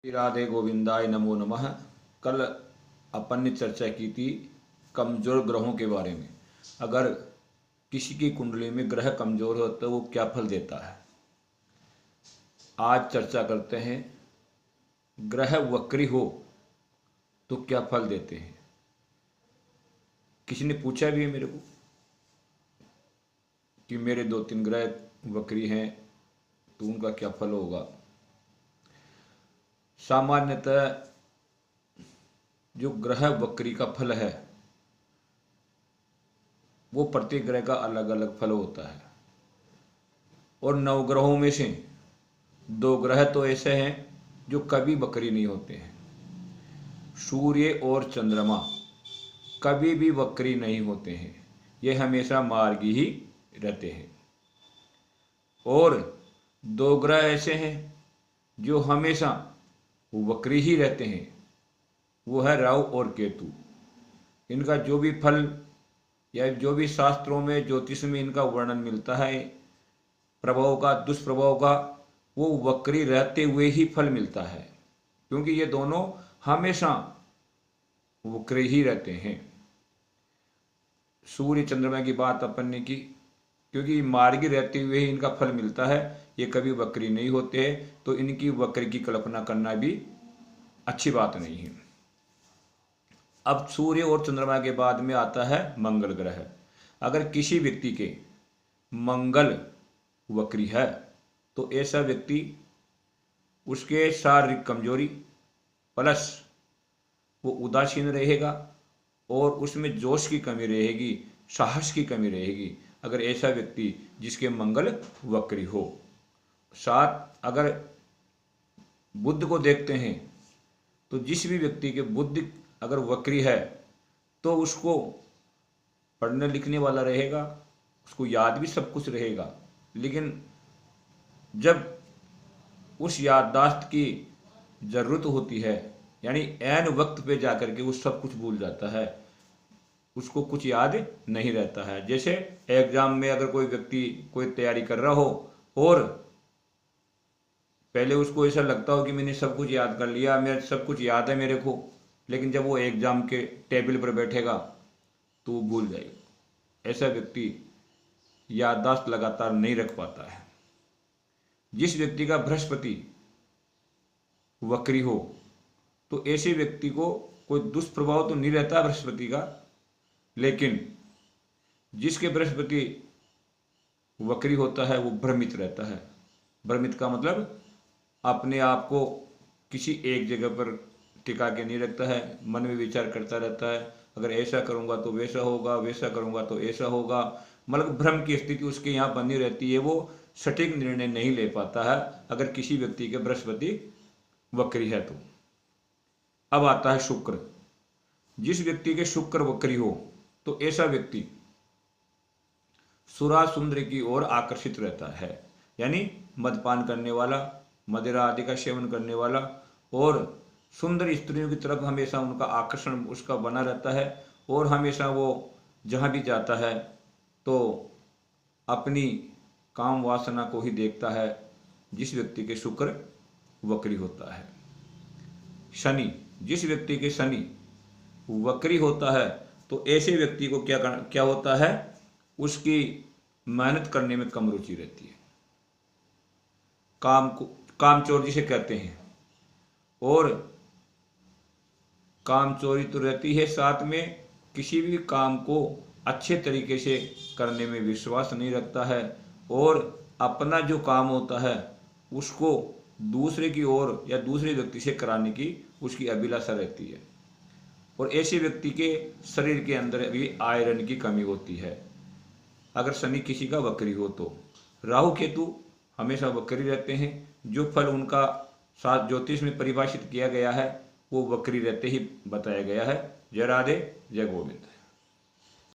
राधे गोविंदाय नमो नमः। कल अपन ने चर्चा की थी कमजोर ग्रहों के बारे में। अगर किसी की कुंडली में ग्रह कमजोर हो तो वो क्या फल देता है। आज चर्चा करते हैं ग्रह वक्री हो तो क्या फल देते हैं। किसी ने पूछा भी है मेरे को कि मेरे 2-3 ग्रह वक्री हैं तो उनका क्या फल होगा। सामान्यतः जो ग्रह वक्री का फल है वो प्रत्येक ग्रह का अलग अलग फल होता है और 9 ग्रहों में से 2 ग्रह तो ऐसे हैं जो कभी वक्री नहीं होते हैं। सूर्य और चंद्रमा कभी भी वक्री नहीं होते हैं, ये हमेशा मार्गी ही रहते हैं। और 2 ग्रह ऐसे हैं जो हमेशा वक्री ही रहते हैं, वो है राहु और केतु। इनका जो भी फल या जो भी शास्त्रों में ज्योतिष में इनका वर्णन मिलता है प्रभाव का दुष्प्रभाव का, वो वक्री रहते हुए ही फल मिलता है, क्योंकि ये दोनों हमेशा वक्री ही रहते हैं। सूर्य चंद्रमा की बात अपन ने की, क्योंकि मार्गी रहते हुए ही इनका फल मिलता है, ये कभी वक्री नहीं होते हैं, तो इनकी वक्र की कल्पना करना भी अच्छी बात नहीं है। अब सूर्य और चंद्रमा के बाद में आता है मंगल ग्रह। अगर किसी व्यक्ति के मंगल वक्री है तो ऐसा व्यक्ति उसके शारीरिक कमजोरी प्लस वो उदासीन रहेगा और उसमें जोश की कमी रहेगी, साहस की कमी रहेगी। अगर ऐसा व्यक्ति जिसके मंगल वक्री हो। साथ अगर बुध को देखते हैं तो जिस भी व्यक्ति के बुद्धि अगर वक्री है तो उसको पढ़ने लिखने वाला रहेगा, उसको याद भी सब कुछ रहेगा, लेकिन जब उस याददाश्त की जरूरत होती है यानी ऐन वक्त पे जाकर के वो सब कुछ भूल जाता है, उसको कुछ याद नहीं रहता है। जैसे एग्जाम में अगर कोई व्यक्ति कोई तैयारी कर रहा हो और पहले उसको ऐसा लगता हो कि मैंने सब कुछ याद कर लिया, मेरा सब कुछ याद है मेरे को, लेकिन जब वो एग्जाम के टेबल पर बैठेगा तो वो भूल जाएगा। ऐसा व्यक्ति याददाश्त लगातार नहीं रख पाता है। जिस व्यक्ति का बृहस्पति वक्री हो तो ऐसे व्यक्ति को कोई दुष्प्रभाव तो नहीं रहता बृहस्पति का, लेकिन जिसके बृहस्पति वक्री होता है वो भ्रमित रहता है। भ्रमित का मतलब अपने आप को किसी एक जगह पर टिका के नहीं रखता है, मन में विचार करता रहता है। अगर ऐसा करूंगा तो वैसा होगा, वैसा करूंगा तो ऐसा होगा, मतलब भ्रम की स्थिति उसके यहाँ बनी रहती है। वो सटीक निर्णय नहीं ले पाता है अगर किसी व्यक्ति के बृहस्पति वक्री है तो। अब आता है शुक्र। जिस व्यक्ति के शुक्र वक्री हो तो ऐसा व्यक्ति सुरा सुंदर की ओर आकर्षित रहता है, यानी मदपान करने वाला, मदिरा आदि का सेवन करने वाला और सुंदर स्त्रियों की तरफ हमेशा उनका आकर्षण उसका बना रहता है। और हमेशा वो जहाँ भी जाता है तो अपनी काम वासना को ही देखता है, जिस व्यक्ति के शुक्र वक्री होता है। शनि, जिस व्यक्ति के शनि वक्री होता है तो ऐसे व्यक्ति को क्या होता है, उसकी मेहनत करने में कम रुचि रहती है, कामचोर जिसे कहते हैं। और कामचोरी तो रहती है, साथ में किसी भी काम को अच्छे तरीके से करने में विश्वास नहीं रखता है और अपना जो काम होता है उसको दूसरे की ओर या दूसरे व्यक्ति से कराने की उसकी अभिलाषा रहती है। और ऐसे व्यक्ति के शरीर के अंदर भी आयरन की कमी होती है अगर शनि किसी का वक्री हो तो। राहु केतु हमेशा वक्री रहते हैं। जो फल उनका साथ ज्योतिष में परिभाषित किया गया है वो वक्री रहते ही बताया गया है। जय राधे, जय गोविंद।